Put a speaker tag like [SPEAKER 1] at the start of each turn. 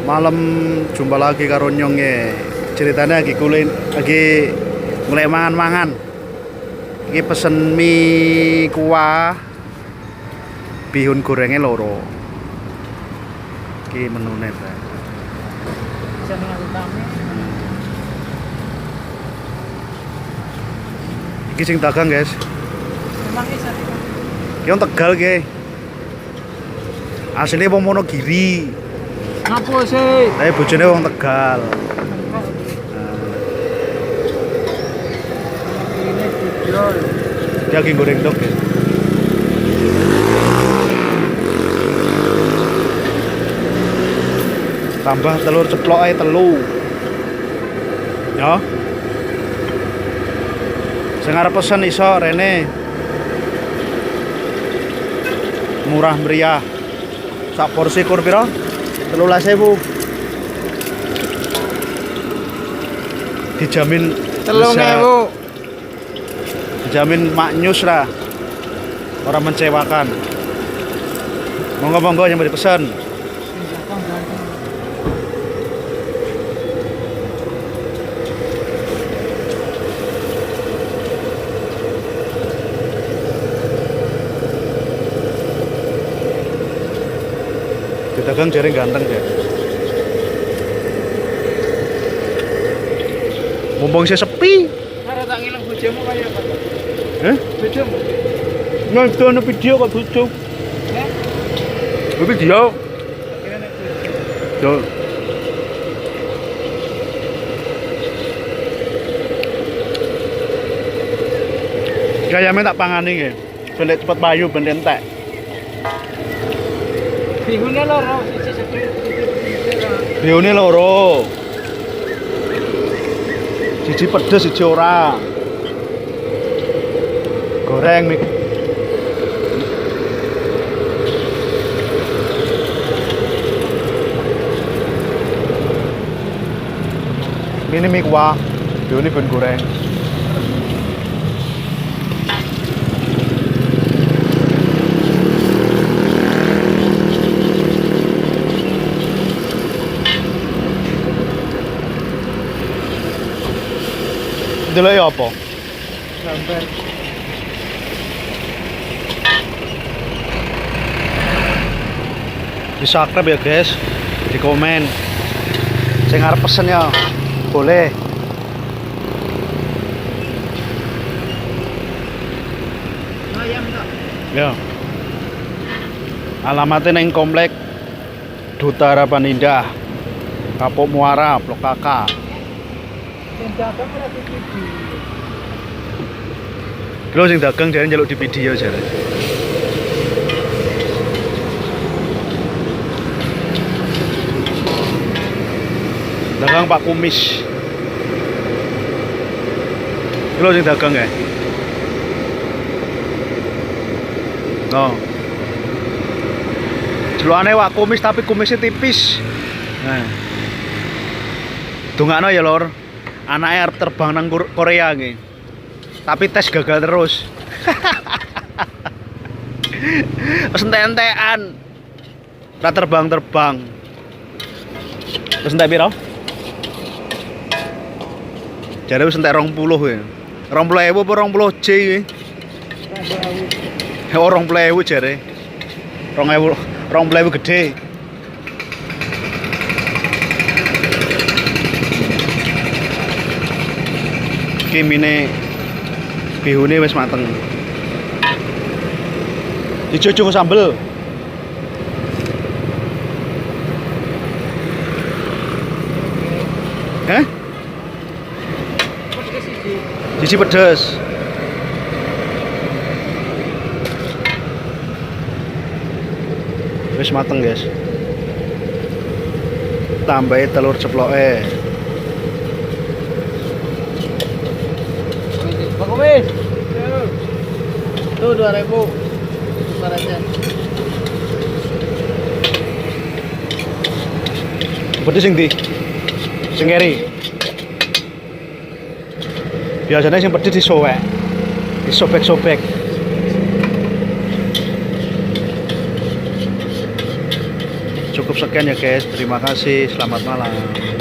[SPEAKER 1] Malam jumpa lagi karo Nyonge. Ceritanya lagi mulai mangan-mangan. Iki pesen mie kuah bihun gorengnya loro. Iki menune ta. Iki sing dagang, guys. Ki wong Tegal ki. Asline wong Monogiri.
[SPEAKER 2] Ngapo sih?
[SPEAKER 1] Tapi bojone wong Tegal. Dia lagi goreng dok ya. Tambah telur ceplok ae telu. Ya. Sing arep pesen iso rene. Murah meriah. Sak porsi kur pira? 13.000. Dijamin
[SPEAKER 2] 3.000.
[SPEAKER 1] dijamin maknyus lah. Orang mencewakan. Monggo-monggo yang mau dipesan. Dagang jaring ganteng ya. Mumpung saya sepi.
[SPEAKER 2] Ora tak ngilang bojomu kaya apa? Bojomu.
[SPEAKER 1] Nonton video kok bojo. Video. Yo. Kayaknya tak pangani nggih. Ben cepet payu ben entek.
[SPEAKER 2] Bihune loro, siji sedhe.
[SPEAKER 1] Bihune loro. Siji pedes, siji ora. Goreng mie. Ini mie kuah, bihune ben goreng. Dulu ya apa?
[SPEAKER 2] Gambar.
[SPEAKER 1] Di subscribe ya guys, di komen. Saya ngarep pesen ya, boleh.
[SPEAKER 2] Ayam tak?
[SPEAKER 1] Ya. Alamatnya neng komplek Duta Harapan Indah, Kapuk Muara, Blok KK.
[SPEAKER 2] Yang dagang ora TV.
[SPEAKER 1] Kalau sing dagang jare njaluk di video jare. Dagang Pak Kumis. Kalau sing dagang ya. No. Jelukane Pak Kumis tapi kumisnya tipis. Nah. Dongakno ya, Lor. Anaknya harus terbang nang Korea nggih. Tapi tes gagal terus. Wis entek-entekan. Ora terbang-terbang. Wis entek piro? Jare wis entek 20 ya. 20.000 apa 20 J iki? 20.000. 20.000 jare. 20.000 gede. Iki mine bihune wis mateng. Dicucuk sambel. Heh? Siji pedes. Wis mateng, guys. Tambahi telur ceploke.
[SPEAKER 2] Bang Kumis. Tuh 2.000. Sarannya.
[SPEAKER 1] Pedes sing ndi? Sing keri. Biasanya sing pedes disowek. Disobek-sobek. sekian ya guys. Terima kasih. Selamat malam.